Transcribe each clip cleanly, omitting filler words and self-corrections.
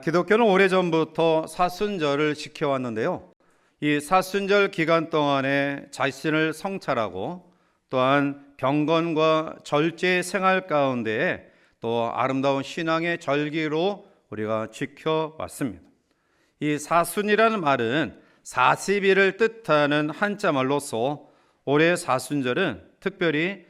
기독교는 오래전부터 사순절을 지켜왔는데요. 이 사순절 기간 동안에 자신을 성찰하고 또한 경건과 절제 생활 가운데에 또 아름다운 신앙의 절기로 우리가 지켜왔습니다. 이 사순이라는 말은 40일을 뜻하는 한자말로서 올해 사순절은 특별히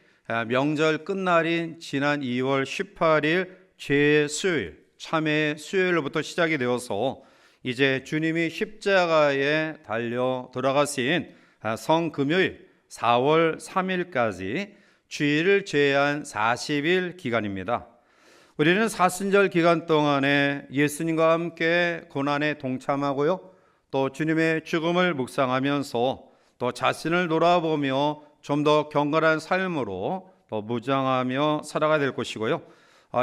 명절 끝날인 지난 2월 18일 제수요일, 참회 수요일로부터 시작이 되어서 이제 주님이 십자가에 달려 돌아가신 성금요일 4월 3일까지 주일을 제외한 40일 기간입니다. 우리는 사순절 기간 동안에 예수님과 함께 고난에 동참하고요, 또 주님의 죽음을 묵상하면서 또 자신을 돌아보며 좀 더 경건한 삶으로 또 무장하며 살아가야 될 것이고요.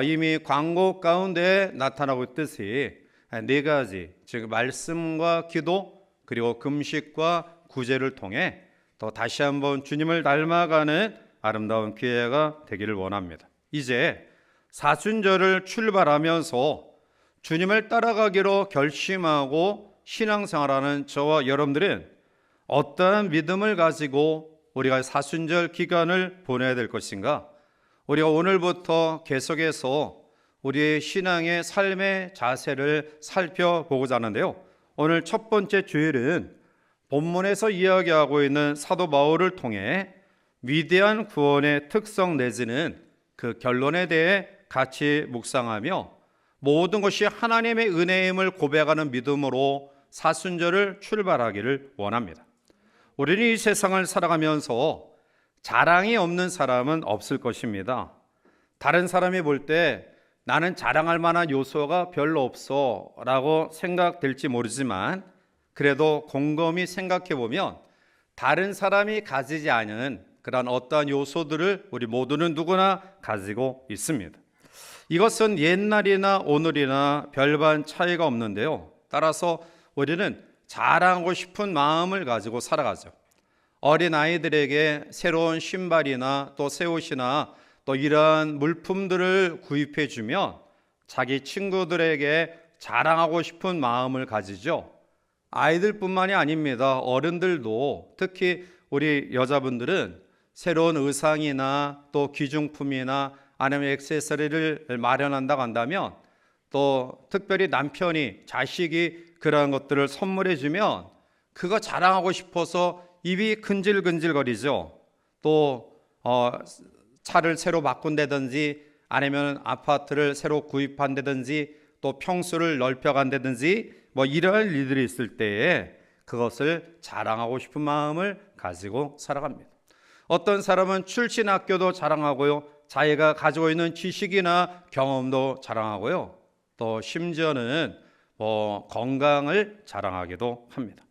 이미 광고 가운데 나타나고 있듯이 네 가지, 즉 말씀과 기도 그리고 금식과 구제를 통해 또 다시 한번 주님을 닮아가는 아름다운 기회가 되기를 원합니다. 이제 사순절을 출발하면서 주님을 따라가기로 결심하고 신앙생활하는 저와 여러분들은 어떠한 믿음을 가지고 우리가 사순절 기간을 보내야 될 것인가? 우리가 오늘부터 계속해서 우리의 신앙의 삶의 자세를 살펴보고자 하는데요. 오늘 첫 번째 주일은 본문에서 이야기하고 있는 사도 바울을 통해 위대한 구원의 특성 내지는 그 결론에 대해 같이 묵상하며 모든 것이 하나님의 은혜임을 고백하는 믿음으로 사순절을 출발하기를 원합니다. 우리는 이 세상을 살아가면서 자랑이 없는 사람은 없을 것입니다. 다른 사람이 볼 때 나는 자랑할 만한 요소가 별로 없어 라고 생각될지 모르지만, 그래도 곰곰이 생각해 보면 다른 사람이 가지지 않은 그런 어떠한 요소들을 우리 모두는 누구나 가지고 있습니다. 이것은 옛날이나 오늘이나 별반 차이가 없는데요. 따라서 우리는 자랑하고 싶은 마음을 가지고 살아가죠. 어린 아이들에게 새로운 신발이나 또 새 옷이나 또 이러한 물품들을 구입해 주면 자기 친구들에게 자랑하고 싶은 마음을 가지죠. 아이들뿐만이 아닙니다. 어른들도, 특히 우리 여자분들은 새로운 의상이나 또 귀중품이나 아니면 액세서리를 마련한다고 한다면, 또 특별히 남편이, 자식이 그러한 것들을 선물해 주면 그거 자랑하고 싶어서 입이 근질근질거리죠. 또 차를 새로 바꾼다든지 아니면 아파트를 새로 구입한다든지 또 평수를 넓혀간다든지 이러한 일들이 있을 때에 그것을 자랑하고 싶은 마음을 가지고 살아갑니다. 어떤 사람은 출신 학교도 자랑하고요, 자기가 가지고 있는 지식이나 경험도 자랑하고요, 또 심지어는 건강을 자랑하기도 합니다.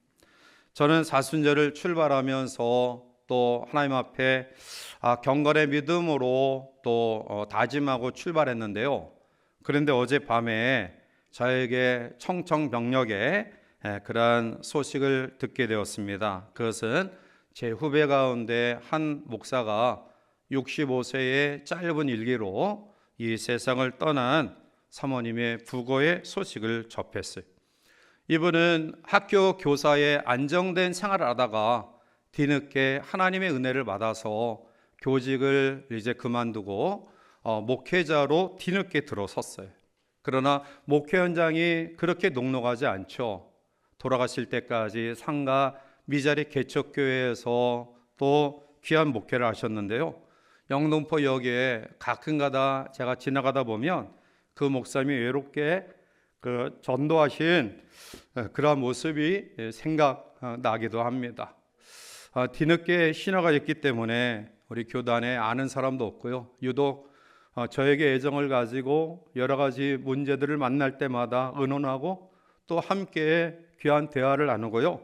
저는 사순절을 출발하면서 또 하나님 앞에 경건의 믿음으로 또 다짐하고 출발했는데요. 그런데 어젯밤에 저에게 청청병력의 그러한 소식을 듣게 되었습니다. 그것은 제 후배 가운데 한 목사가 65세의 짧은 일기로 이 세상을 떠난 사모님의 부고의 소식을 접했어요. 이분은 학교 교사의 안정된 생활을 하다가 뒤늦게 하나님의 은혜를 받아서 교직을 이제 그만두고 목회자로 뒤늦게 들어섰어요. 그러나 목회 현장이 그렇게 녹록하지 않죠. 돌아가실 때까지 상가 미자리 개척교회에서 또 귀한 목회를 하셨는데요. 영등포역에 가끔가다 제가 지나가다 보면 그 목사님이 외롭게 전도하신 그러한 모습이 생각나기도 합니다. 뒤늦게 신화가 됐기 때문에 우리 교단에 아는 사람도 없고요. 유독 저에게 애정을 가지고 여러 가지 문제들을 만날 때마다 의논하고 또 함께 귀한 대화를 나누고요.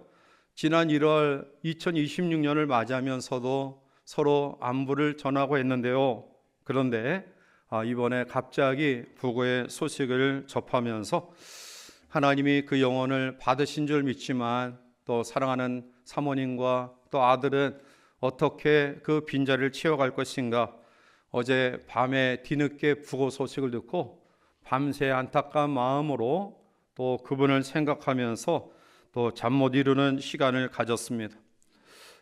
지난 1월 2026년을 맞이하면서도 서로 안부를 전하고 했는데요. 그런데 이번에 갑자기 부고의 소식을 접하면서 하나님이 그 영혼을 받으신 줄 믿지만 또 사랑하는 사모님과 또 아들은 어떻게 그 빈자리를 채워갈 것인가. 어제 밤에 뒤늦게 부고 소식을 듣고 밤새 안타까운 마음으로 또 그분을 생각하면서 또 잠 못 이루는 시간을 가졌습니다.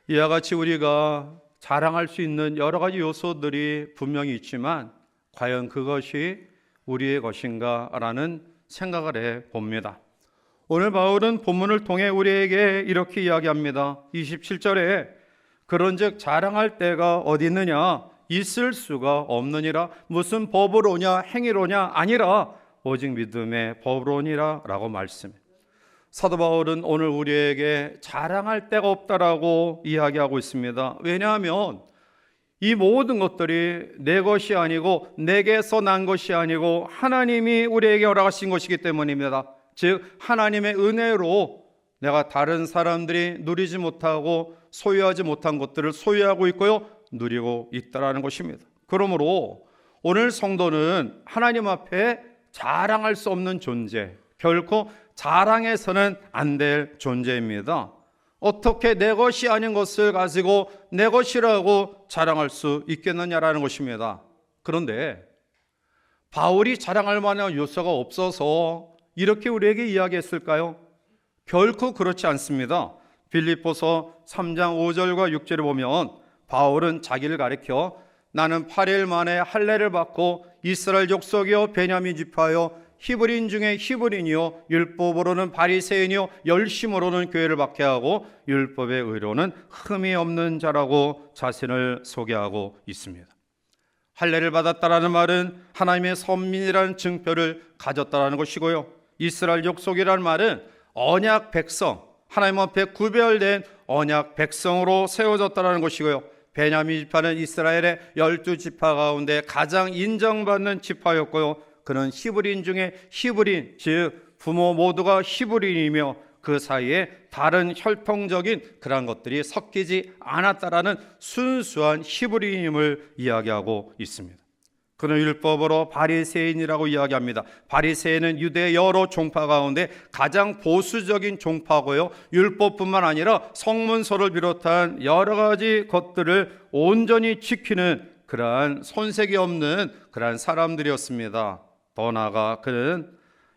이와 같이 우리가 자랑할 수 있는 여러 가지 요소들이 분명히 있지만 과연 그것이 우리의 것인가 라는 생각을 해봅니다. 오늘 바울은 본문을 통해 우리에게 이렇게 이야기합니다. 27절에 그런즉 자랑할 때가 어디 있느냐, 있을 수가 없느니라. 무슨 법으로냐 행위로냐, 아니라 오직 믿음의 법으로니라 라고 말씀해. 사도 바울은 오늘 우리에게 자랑할 데가 없다라고 이야기하고 있습니다. 왜냐하면 이 모든 것들이 내 것이 아니고 내게서 난 것이 아니고 하나님이 우리에게 허락하신 것이기 때문입니다. 즉 하나님의 은혜로 내가 다른 사람들이 누리지 못하고 소유하지 못한 것들을 소유하고 있고요, 누리고 있다라는 것입니다. 그러므로 오늘 성도는 하나님 앞에 자랑할 수 없는 존재, 결코 자랑해서는 안 될 존재입니다. 어떻게 내 것이 아닌 것을 가지고 내 것이라고 자랑할 수 있겠느냐라는 것입니다. 그런데 바울이 자랑할 만한 요소가 없어서 이렇게 우리에게 이야기했을까요? 결코 그렇지 않습니다. 빌립보서 3장 5절과 6절을 보면 바울은 자기를 가리켜 나는 8일 만에 할례를 받고 이스라엘 족속이요 베냐민 지파요 히브리인 중에 히브리인이요 율법으로는 바리새인이요 열심으로는 교회를 박해하고 율법의 의로는 흠이 없는 자라고 자신을 소개하고 있습니다. 할례를 받았다라는 말은 하나님의 선민이라는 증표를 가졌다라는 것이고요, 이스라엘 족속이라는 말은 언약 백성, 하나님 앞에 구별된 언약 백성으로 세워졌다라는 것이고요, 베냐민 지파는 이스라엘의 12지파 가운데 가장 인정받는 지파였고요, 그는 히브리인 중에 히브리인, 즉 부모 모두가 히브리인이며 그 사이에 다른 혈통적인 그런 것들이 섞이지 않았다라는 순수한 히브리인임을 이야기하고 있습니다. 그는 율법으로 바리새인이라고 이야기합니다. 바리새인은 유대 여러 종파 가운데 가장 보수적인 종파고요, 율법뿐만 아니라 성문서를 비롯한 여러 가지 것들을 온전히 지키는 그러한 손색이 없는 그러한 사람들이었습니다. 더 나아가 그는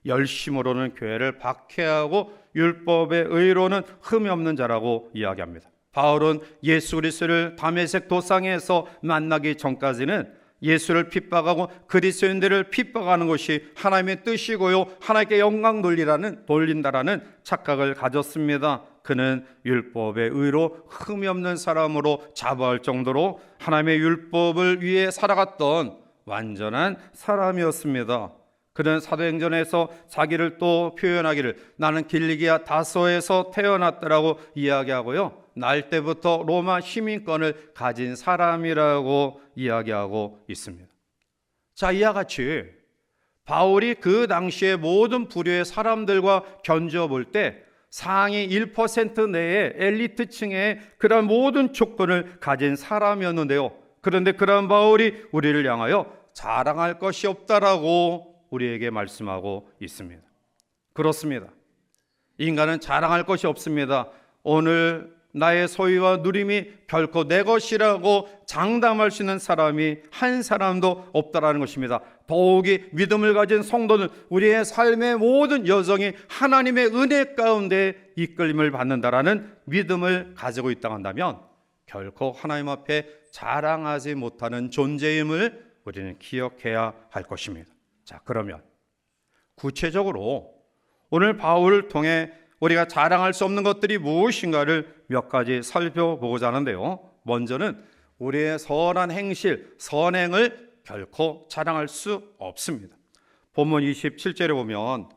열심으로는 교회를 박해하고 율법의 의로는 흠이 없는 자라고 이야기합니다. 바울은 예수 그리스도를 다메섹 도상에서 만나기 전까지는 예수를 핍박하고 그리스도인들을 핍박하는 것이 하나님의 뜻이고요, 하나님께 영광 돌린다라는 착각을 가졌습니다. 그는 율법의 의로 흠이 없는 사람으로 자부할 정도로 하나님의 율법을 위해 살아갔던 완전한 사람이었습니다. 그는 사도행전에서 자기를 또 표현하기를 나는 길리기아 다소에서 태어났다라고 이야기하고요, 날 때부터 로마 시민권을 가진 사람이라고 이야기하고 있습니다. 자, 이와 같이 바울이 그 당시의 모든 부류의 사람들과 견주어 볼 때 상위 1% 내의 엘리트층의 그런 모든 조건을 가진 사람이었는데요, 그런데 그런 바울이 우리를 향하여 자랑할 것이 없다라고 우리에게 말씀하고 있습니다. 그렇습니다. 인간은 자랑할 것이 없습니다. 오늘 나의 소유와 누림이 결코 내 것이라고 장담할 수 있는 사람이 한 사람도 없다라는 것입니다. 더욱이 믿음을 가진 성도는 우리의 삶의 모든 여정이 하나님의 은혜 가운데 이끌림을 받는다라는 믿음을 가지고 있다 한다면 결코 하나님 앞에 자랑하지 못하는 존재임을 우리는 기억해야 할 것입니다. 자, 그러면 구체적으로 오늘 바울을 통해 우리가 자랑할 수 없는 것들이 무엇인가를 몇 가지 살펴보고자 하는데요, 먼저는 우리의 선한 행실, 선행을 결코 자랑할 수 없습니다. 본문 27절에 보면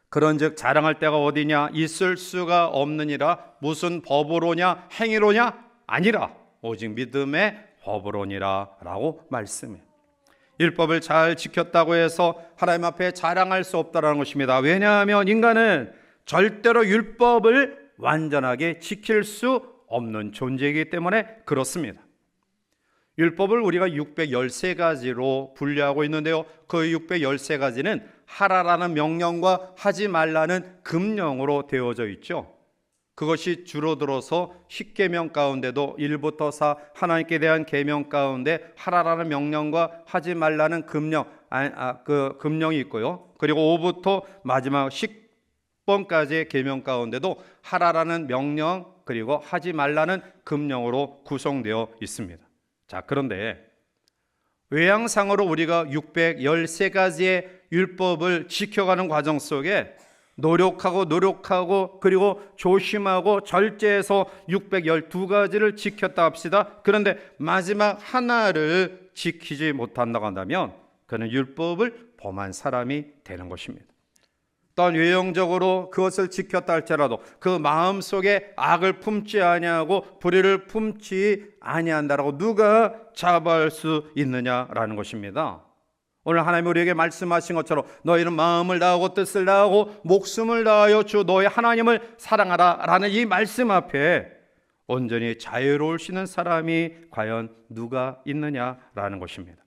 그런즉 자랑할 데가 어디냐, 있을 수가 없느니라. 무슨 법으로냐 행위로냐, 아니라 오직 믿음의 법으로니라 라고 말씀해요. 율법을 잘 지켰다고 해서 하나님 앞에 자랑할 수 없다는 것입니다. 왜냐하면 인간은 절대로 율법을 완전하게 지킬 수 없는 존재이기 때문에 그렇습니다. 율법을 우리가 613가지로 분류하고 있는데요, 그 613가지는 하라라는 명령과 하지 말라는 금령으로 되어져 있죠. 그것이 줄어들어서 10계명 가운데도 1부터 4 하나님께 대한 계명 가운데 하라라는 명령과 하지 말라는 금령, 그 금령이 있고요. 그리고 5부터 마지막 10번까지의 계명 가운데도 하라라는 명령 그리고 하지 말라는 금령으로 구성되어 있습니다. 자, 그런데 외양상으로 우리가 613가지의 율법을 지켜가는 과정 속에 노력하고 그리고 조심하고 절제해서 612가지를 지켰다 합시다. 그런데 마지막 하나를 지키지 못한다고 한다면 그는 율법을 범한 사람이 되는 것입니다. 또한 외형적으로 그것을 지켰다 할지라도 그 마음속에 악을 품지 아니하고 불의를 품지 아니한다라고 누가 자부할 수 있느냐라는 것입니다. 오늘 하나님이 우리에게 말씀하신 것처럼 너희는 마음을 다하고 뜻을 다하고 목숨을 다하여 주 너희 하나님을 사랑하라 라는 이 말씀 앞에 온전히 자유로울 수 있는 사람이 과연 누가 있느냐라는 것입니다.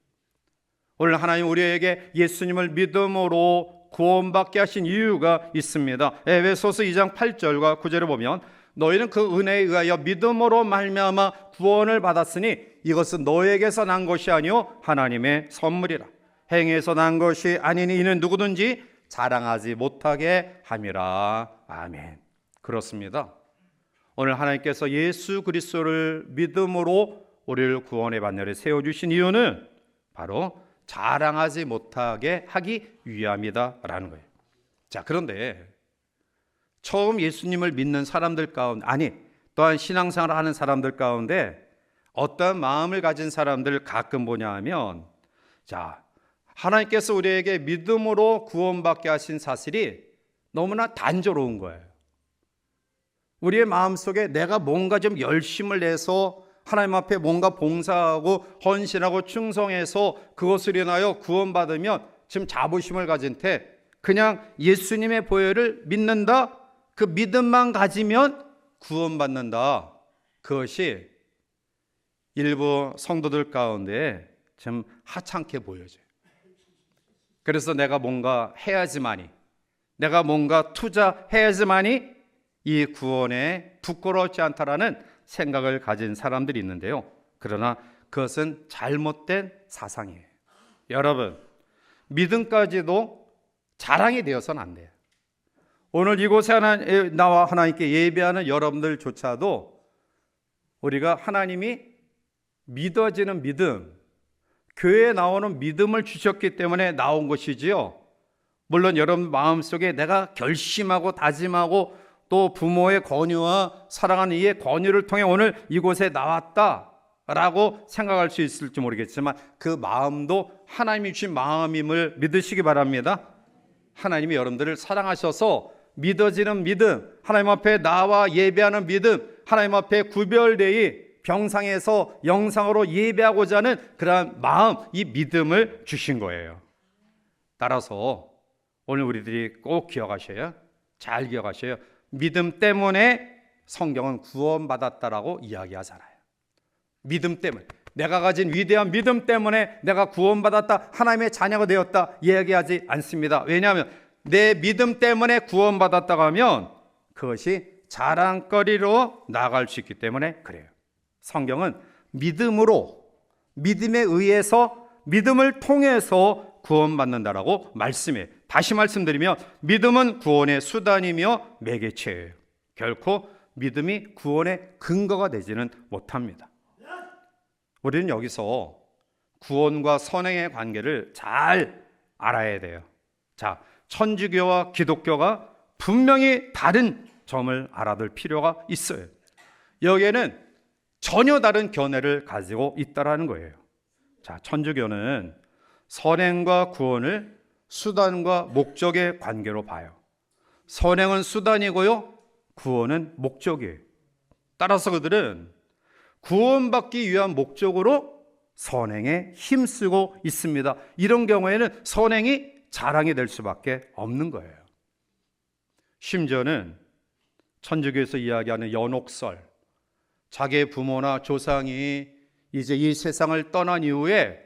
오늘 하나님 우리에게 예수님을 믿음으로 구원받게 하신 이유가 있습니다. 에베소서 2장 8절과 9절을 보면 너희는 그 은혜에 의하여 믿음으로 말미암아 구원을 받았으니 이것은 너에게서 난 것이 아니요 하나님의 선물이라. 행위에서 난 것이 아니니 이는 누구든지 자랑하지 못하게 함이라. 아멘. 그렇습니다. 오늘 하나님께서 예수 그리스도를 믿음으로 우리를 구원의 반열에 세워주신 이유는 바로 자랑하지 못하게 하기 위함이다라는 거예요. 자, 그런데 처음 예수님을 믿는 사람들 가운데 또한 신앙생활을 하는 사람들 가운데 어떤 마음을 가진 사람들을 가끔 보냐 하면 자, 하나님께서 우리에게 믿음으로 구원받게 하신 사실이 너무나 단조로운 거예요. 우리의 마음속에 내가 뭔가 좀 열심을 내서 하나님 앞에 뭔가 봉사하고 헌신하고 충성해서 그것을 인하여 구원받으면 지금 자부심을 가진 채 그냥 예수님의 보혈을 믿는다, 그 믿음만 가지면 구원받는다. 그것이 일부 성도들 가운데 좀 하찮게 보여져요. 그래서 내가 뭔가 해야지만이, 내가 뭔가 투자해야지만이 이 구원에 부끄럽지 않다라는 생각을 가진 사람들이 있는데요. 그러나 그것은 잘못된 사상이에요. 여러분, 믿음까지도 자랑이 되어서는 안 돼요. 오늘 이곳에 나와 하나님께 예배하는 여러분들조차도 우리가 하나님이 믿어지는 믿음, 교회에 나오는 믿음을 주셨기 때문에 나온 것이지요. 물론 여러분 마음속에 내가 결심하고 다짐하고 또 부모의 권유와 사랑하는 이의 권유를 통해 오늘 이곳에 나왔다라고 생각할 수 있을지 모르겠지만 그 마음도 하나님이 주신 마음임을 믿으시기 바랍니다. 하나님이 여러분들을 사랑하셔서 믿어지는 믿음, 하나님 앞에 나와 예배하는 믿음, 하나님 앞에 구별되이 병상에서 영상으로 예배하고자 하는 그러한 마음, 이 믿음을 주신 거예요. 따라서 오늘 우리들이 꼭 기억하셔야, 잘 기억하셔야 믿음 때문에 성경은 구원받았다라고 이야기하잖아요. 믿음 때문에, 내가 가진 위대한 믿음 때문에 내가 구원받았다, 하나님의 자녀가 되었다 이야기하지 않습니다. 왜냐하면 내 믿음 때문에 구원받았다고 하면 그것이 자랑거리로 나아갈 수 있기 때문에 그래요. 성경은 믿음으로, 믿음에 의해서, 믿음을 통해서 구원받는다라고 말씀해요. 다시 말씀드리면 믿음은 구원의 수단이며 매개체예요. 결코 믿음이 구원의 근거가 되지는 못합니다. 우리는 여기서 구원과 선행의 관계를 잘 알아야 돼요. 자, 천주교와 기독교가 분명히 다른 점을 알아둘 필요가 있어요. 여기에는 전혀 다른 견해를 가지고 있다라는 거예요. 자, 천주교는 선행과 구원을 수단과 목적의 관계로 봐요. 선행은 수단이고요, 구원은 목적이에요. 따라서 그들은 구원받기 위한 목적으로 선행에 힘쓰고 있습니다. 이런 경우에는 선행이 자랑이 될 수밖에 없는 거예요. 심지어는 천주교에서 이야기하는 연옥설, 자기의 부모나 조상이 이제 이 세상을 떠난 이후에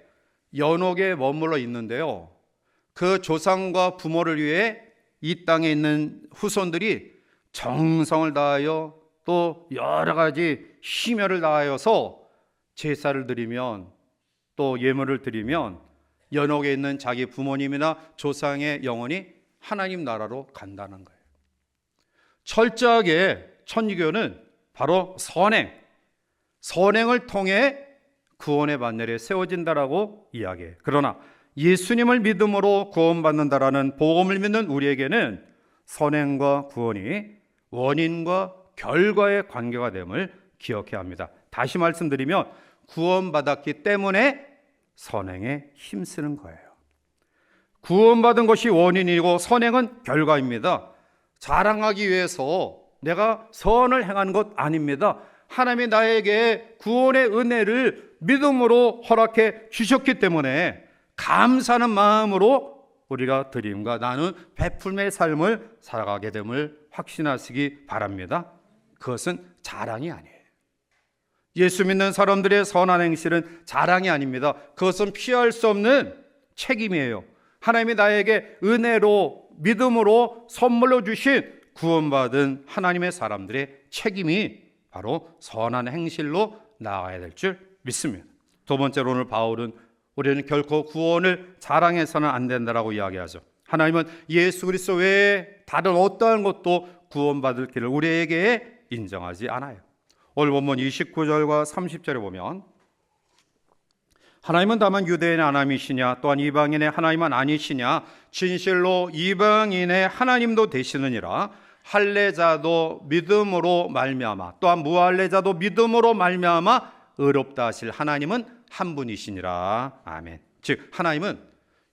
연옥에 머물러 있는데요, 그 조상과 부모를 위해 이 땅에 있는 후손들이 정성을 다하여 또 여러 가지 심혈을 다하여서 제사를 드리면 또 예물을 드리면 연옥에 있는 자기 부모님이나 조상의 영혼이 하나님 나라로 간다는 거예요. 철저하게 천주교는 바로 선행을 통해 구원의 반열에 세워진다라고 이야기해요. 그러나 예수님을 믿음으로 구원받는다라는 복음을 믿는 우리에게는 선행과 구원이 원인과 결과의 관계가 됨을 기억해야 합니다. 다시 말씀드리면 구원받았기 때문에 선행에 힘쓰는 거예요. 구원받은 것이 원인이고 선행은 결과입니다. 자랑하기 위해서 내가 선을 행한 것 아닙니다. 하나님이 나에게 구원의 은혜를 믿음으로 허락해 주셨기 때문에 감사하는 마음으로 우리가 드림과 나눈 베풀매의 삶을 살아가게 됨을 확신하시기 바랍니다. 그것은 자랑이 아니에요. 예수 믿는 사람들의 선한 행실은 자랑이 아닙니다. 그것은 피할 수 없는 책임이에요. 하나님이 나에게 은혜로 믿음으로 선물로 주신 구원받은 하나님의 사람들의 책임이 바로 선한 행실로 나아가야 될 줄 믿습니다. 두 번째로 오늘 바울은 우리는 결코 구원을 자랑해서는 안 된다라고 이야기하죠. 하나님은 예수 그리스도 외에 다른 어떠한 것도 구원받을 길을 우리에게 인정하지 않아요. 오늘 본문 29절과 30절에 보면 하나님은 다만 유대인의 하나님이시냐 또한 이방인의 하나님은 아니시냐 진실로 이방인의 하나님도 되시느니라. 할례자도 믿음으로 말미암아 또한 무할례자도 믿음으로 말미암아 의롭다 하실 하나님은 한 분이시니라. 아멘. 즉 하나님은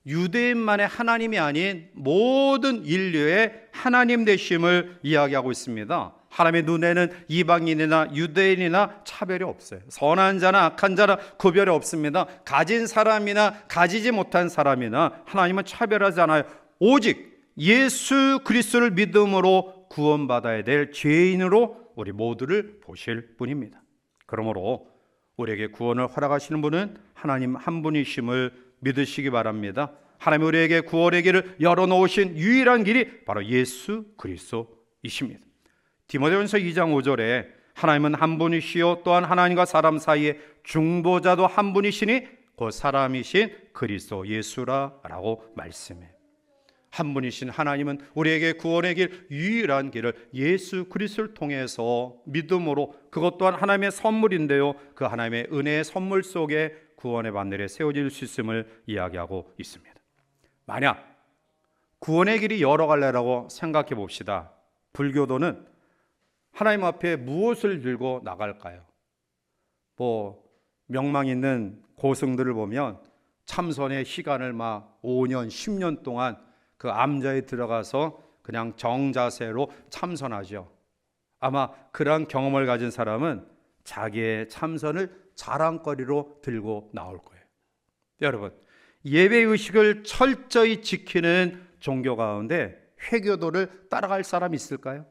유대인만의 하나님이 아닌 모든 인류의 하나님 되심을 이야기하고 있습니다. 하나님의 눈에는 이방인이나 유대인이나 차별이 없어요. 선한 자나 악한 자나 구별이 없습니다. 가진 사람이나 가지지 못한 사람이나 하나님은 차별하지 않아요. 오직 예수 그리스도를 믿음으로 구원받아야 될 죄인으로 우리 모두를 보실 분입니다. 그러므로 우리에게 구원을 허락하시는 분은 하나님 한 분이심을 믿으시기 바랍니다. 하나님 우리에게 구원의 길을 열어놓으신 유일한 길이 바로 예수 그리스도이십니다. 디모데전서 2장 5절에 하나님은 한 분이시요 또한 하나님과 사람 사이에 중보자도 한 분이시니 그 사람이신 그리스도 예수라라고 말씀해요. 한 분이신 하나님은 우리에게 구원의 길, 유일한 길을 예수 그리스도를 통해서 믿음으로, 그것 또한 하나님의 선물인데요, 그 하나님의 은혜의 선물 속에 구원의 반열에 세워질 수 있음을 이야기하고 있습니다. 만약 구원의 길이 여러 갈래라고 생각해 봅시다. 불교도는 하나님 앞에 무엇을 들고 나갈까요? 명망 있는 고승들을 보면 참선의 시간을 막 5년, 10년 동안 그 암자에 들어가서 그냥 정자세로 참선하죠. 아마 그러한 경험을 가진 사람은 자기의 참선을 자랑거리로 들고 나올 거예요. 여러분, 예배의식을 철저히 지키는 종교 가운데 회교도를 따라갈 사람이 있을까요?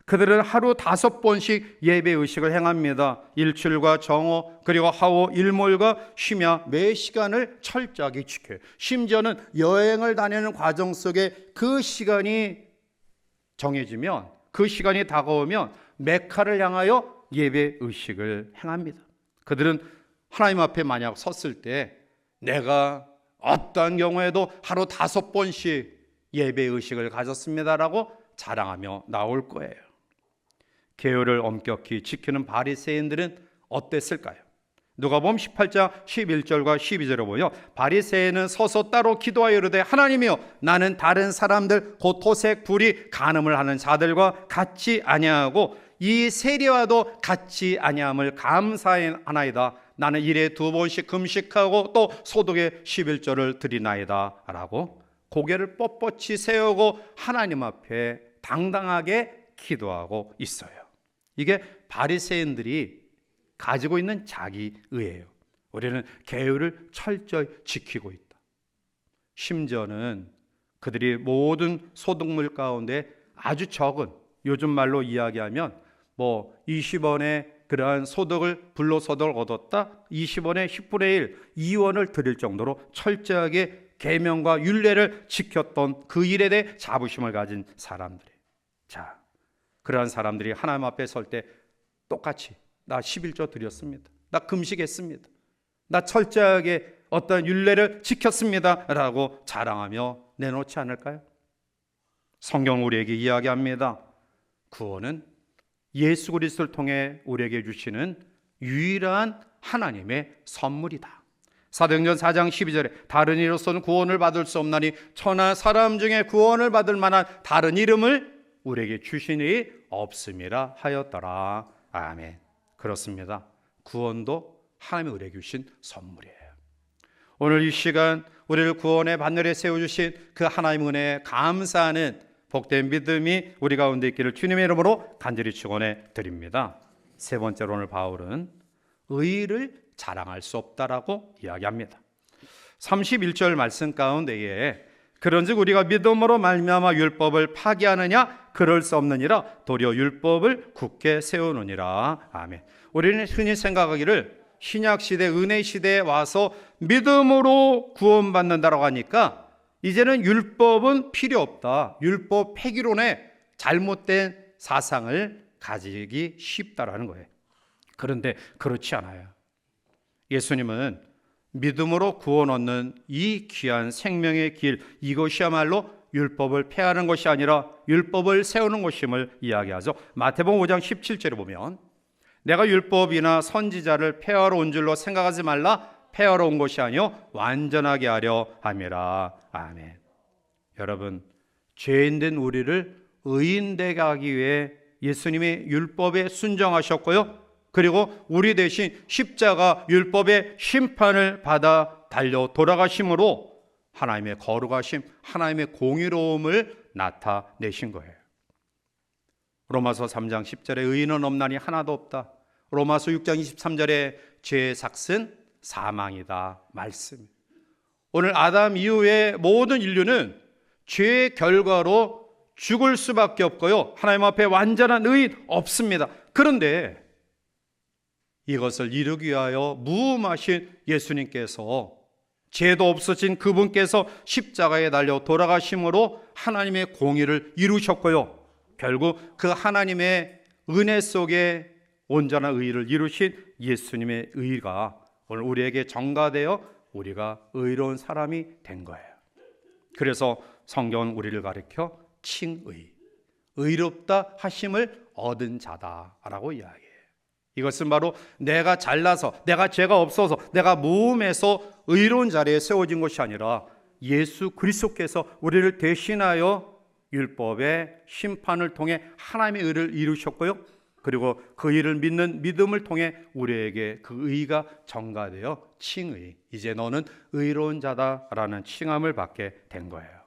그들은 하루 5번씩 예배의식을 행합니다. 일출과 정오 그리고 하오 일몰과 심야 매 시간을 철저하게 지켜요. 심지어는 여행을 다니는 과정 속에 그 시간이 정해지면, 그 시간이 다가오면 메카를 향하여 예배의식을 행합니다. 그들은 하나님 앞에 만약 섰을 때 내가 어떠한 경우에도 하루 5번씩 예배의식을 가졌습니다라고 자랑하며 나올 거예요. 계율을 엄격히 지키는 바리새인들은 어땠을까요? 누가복음 18장 11절과 12절을 보여 바리새인은 서서 따로 기도하여 이르되 하나님이여 나는 다른 사람들 곧 토색 불의 간음을 하는 자들과 같이 아니하고 이 세리와도 같이 아니함을 감사하나이다. 나는 일에 2번씩 금식하고 또 소득의 11조를 드리나이다 라고 고개를 뻣뻣이 세우고 하나님 앞에 당당하게 기도하고 있어요. 이게 바리새인들이 가지고 있는 자기의예요. 우리는 계율을 철저히 지키고 있다. 심지어는 그들이 모든 소득물 가운데 아주 적은, 요즘 말로 이야기하면 20원의 그러한 소득을 불로소득을 얻었다, 20원의 10분의 1, 2원을 드릴 정도로 철저하게 계명과 율례를 지켰던 그 일에 대해 자부심을 가진 사람들이, 자, 그러한 사람들이 하나님 앞에 설 때 똑같이 나 11조 드렸습니다, 나 금식했습니다, 나 철저하게 어떤 율례를 지켰습니다라고 자랑하며 내놓지 않을까요? 성경 우리에게 이야기합니다. 구원은 예수 그리스도를 통해 우리에게 주시는 유일한 하나님의 선물이다. 사도행전 4장 12절에 다른 이로서는 구원을 받을 수 없나니 천하 사람 중에 구원을 받을 만한 다른 이름을 우리에게 주시니 없음이라 하였더라. 아멘. 그렇습니다. 구원도 하나님이 우리에게 주신 선물이에요. 오늘 이 시간 우리를 구원의 바늘에 세워주신 그 하나님의 은혜에 감사하는 복된 믿음이 우리 가운데 있기를 주님의 이름으로 간절히 축원해 드립니다. 세 번째로 오늘 바울은 의를 자랑할 수 없다라고 이야기합니다. 31절 말씀 가운데에 그런즉 우리가 믿음으로 말미암아 율법을 파기하느냐 그럴 수 없느니라 도리어 율법을 굳게 세우느니라. 아멘. 우리는 흔히 생각하기를 신약시대 은혜 시대에 와서 믿음으로 구원받는다라고 하니까 이제는 율법은 필요 없다, 율법 폐기론의 잘못된 사상을 가지기 쉽다라는 거예요. 그런데 그렇지 않아요. 예수님은 믿음으로 구원 얻는 이 귀한 생명의 길, 이것이야말로 율법을 폐하는 것이 아니라 율법을 세우는 것임을 이야기하죠. 마태복음 5장 17절에 보면 내가 율법이나 선지자를 폐하러 온 줄로 생각하지 말라, 폐하러 온 것이 아니요 완전하게 하려 함이라. 아멘. 여러분, 죄인된 우리를 의인되게 하기 위해 예수님이 율법에 순종하셨고요, 그리고 우리 대신 십자가 율법의 심판을 받아 달려 돌아가심으로 하나님의 거룩하심, 하나님의 공의로움을 나타내신 거예요. 로마서 3장 10절에 의인은 없나니 하나도 없다. 로마서 6장 23절에 죄의 삭은 사망이다 말씀. 오늘 아담 이후에 모든 인류는 죄의 결과로 죽을 수밖에 없고요, 하나님 앞에 완전한 의인 없습니다. 그런데 이것을 이루기 위하여 무음하신 예수님께서, 죄도 없어진 그분께서 십자가에 달려 돌아가심으로 하나님의 공의를 이루셨고요, 결국 그 하나님의 은혜 속에 온전한 의를 이루신 예수님의 의가 오늘 우리에게 전가되어 우리가 의로운 사람이 된 거예요. 그래서 성경은 우리를 가리켜 칭의, 의롭다 하심을 얻은 자다라고 이야기해요. 이것은 바로 내가 잘나서, 내가 죄가 없어서, 내가 모험해서 의로운 자리에 세워진 것이 아니라 예수 그리스도께서 우리를 대신하여 율법의 심판을 통해 하나님의 의를 이루셨고요, 그리고 그 일을 믿는 믿음을 통해 우리에게 그 의가 전가되어 칭의, 이제 너는 의로운 자다라는 칭함을 받게 된 거예요.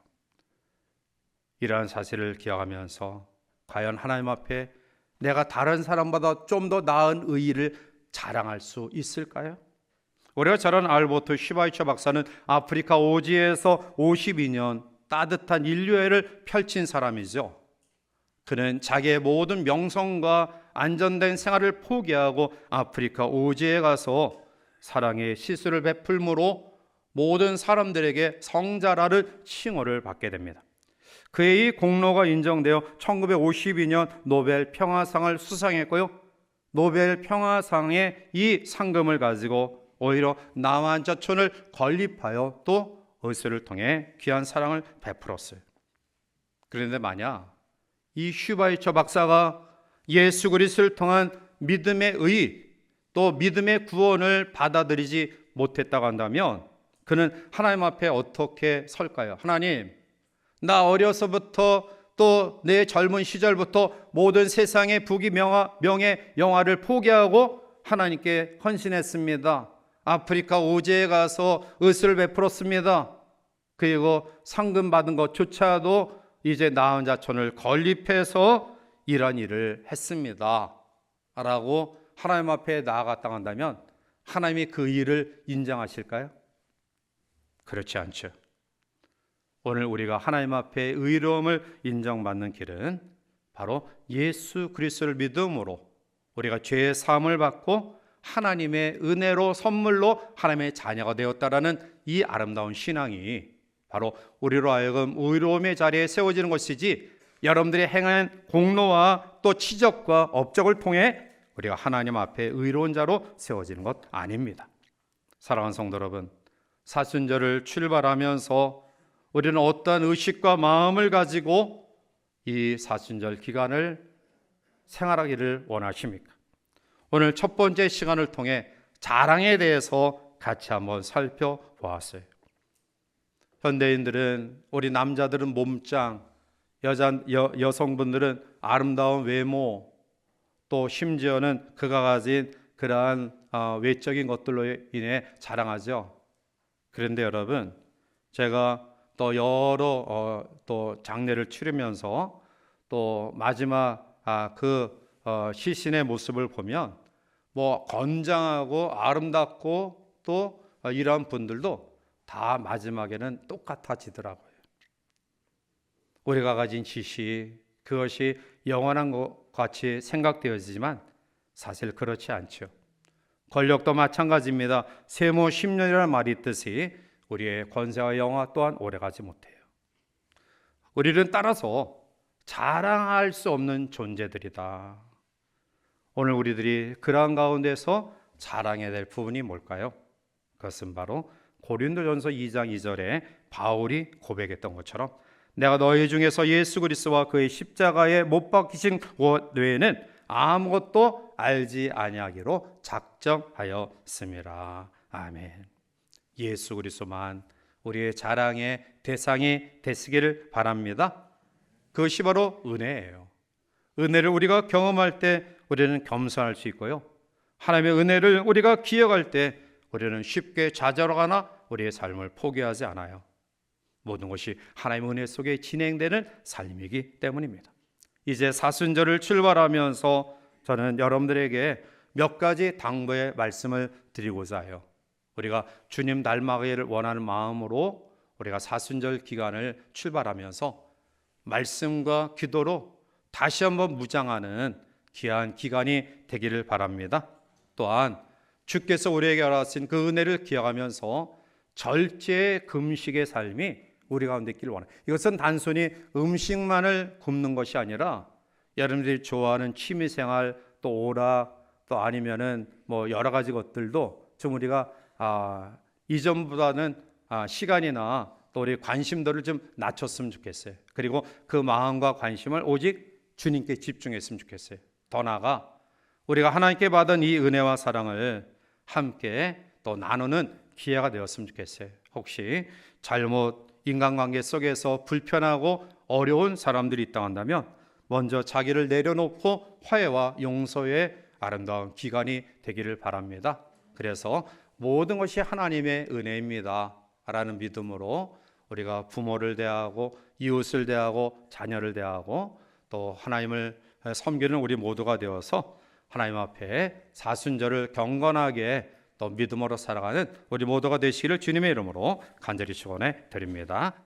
이러한 사실을 기억하면서 과연 하나님 앞에 내가 다른 사람보다 좀 더 나은 의의를 자랑할 수 있을까요? 우리가 잘 아는 알버트 슈바이처 박사는 아프리카 오지에서 52년 따뜻한 인류애를 펼친 사람이죠. 그는 자기의 모든 명성과 안전된 생활을 포기하고 아프리카 오지에 가서 사랑의 시술을 베풀므로 모든 사람들에게 성자라는 칭호를 받게 됩니다. 그의 이 공로가 인정되어 1952년 노벨 평화상을 수상했고요, 노벨 평화상의 이 상금을 가지고 오히려 남한자촌을 건립하여 또 의술을 통해 귀한 사랑을 베풀었어요. 그런데 만약 이 슈바이처 박사가 예수 그리스도를 통한 믿음의 의, 또 믿음의 구원을 받아들이지 못했다고 한다면 그는 하나님 앞에 어떻게 설까요? 하나님, 나 어려서부터 또 내 젊은 시절부터 모든 세상의 부귀 명예 영화를 포기하고 하나님께 헌신했습니다. 아프리카 오지에 가서 의술을 베풀었습니다. 그리고 상금 받은 것조차도 이제 나은 자촌을 건립해서 이런 일을 했습니다 라고 하나님 앞에 나아갔다 한다면 하나님이 그 일을 인정하실까요? 그렇지 않죠. 오늘 우리가 하나님 앞에 의로움을 인정받는 길은 바로 예수 그리스도를 믿음으로 우리가 죄의 사함을 받고 하나님의 은혜로 선물로 하나님의 자녀가 되었다라는 이 아름다운 신앙이 바로 우리로 하여금 의로움의 자리에 세워지는 것이지, 여러분들이 행한 공로와 또 치적과 업적을 통해 우리가 하나님 앞에 의로운 자로 세워지는 것 아닙니다. 사랑하는 성도 여러분, 사순절을 출발하면서 우리는 어떠한 의식과 마음을 가지고 이 사순절 기간을 생활하기를 원하십니까? 오늘 첫 번째 시간을 통해 자랑에 대해서 같이 한번 살펴보았어요. 현대인들은, 우리 남자들은 몸짱, 여성분들은 아름다운 외모, 또 심지어는 그가 가진 그러한 외적인 것들로 인해 자랑하죠. 그런데 여러분, 제가 또 여러 또 장례를 치르면서 또 마지막 시신의 모습을 보면 뭐 건장하고 아름답고 또 이러한 분들도 다 마지막에는 똑같아지더라고요. 우리가 가진 지식, 그것이 영원한 것 같이 생각되어지지만 사실 그렇지 않죠. 권력도 마찬가지입니다. 세모 10년이라는 말이 있듯이 우리의 권세와 영화 또한 오래가지 못해요. 우리는 따라서 자랑할 수 없는 존재들이다. 오늘 우리들이 그러한 가운데서 자랑해야 될 부분이 뭘까요? 그것은 바로 고린도전서 2장 2절에 바울이 고백했던 것처럼 내가 너희 중에서 예수 그리스도와 그의 십자가에 못 박히신 것 외에는 아무것도 알지 아니하기로 작정하였습니다. 아멘. 예수 그리스도만 우리의 자랑의 대상이 되시기를 바랍니다. 그것이 바로 은혜예요. 은혜를 우리가 경험할 때 우리는 겸손할 수 있고요, 하나님의 은혜를 우리가 기억할 때 우리는 쉽게 좌절하거나 우리의 삶을 포기하지 않아요. 모든 것이 하나님의 은혜 속에 진행되는 삶이기 때문입니다. 이제 사순절을 출발하면서 저는 여러분들에게 몇 가지 당부의 말씀을 드리고자 해요. 우리가 주님 닮아가기를 원하는 마음으로 우리가 사순절 기간을 출발하면서 말씀과 기도로 다시 한번 무장하는 귀한 기간이 되기를 바랍니다. 또한 주께서 우리에게 허락하신 그 은혜를 기억하면서 절제 금식의 삶이 우리 가운데 있기를 원해요. 이것은 단순히 음식만을 굶는 것이 아니라 여러분들이 좋아하는 취미생활, 또 오락, 또 아니면은 뭐 여러 가지 것들도 좀 우리가 이전보다는 시간이나 또 우리 관심도를 좀 낮췄으면 좋겠어요. 그리고 그 마음과 관심을 오직 주님께 집중했으면 좋겠어요. 더 나아가 우리가 하나님께 받은 이 은혜와 사랑을 함께 또 나누는 기회가 되었으면 좋겠어요. 혹시 잘못 인간관계 속에서 불편하고 어려운 사람들이 있다고 한다면 먼저 자기를 내려놓고 화해와 용서의 아름다운 기간이 되기를 바랍니다. 그래서 모든 것이 하나님의 은혜입니다 라는 믿음으로 우리가 부모를 대하고 이웃을 대하고 자녀를 대하고 또 하나님을 섬기는 우리 모두가 되어서 하나님 앞에 사순절을 경건하게 또 믿음으로 살아가는 우리 모두가 되시기를 주님의 이름으로 간절히 축원해 드립니다.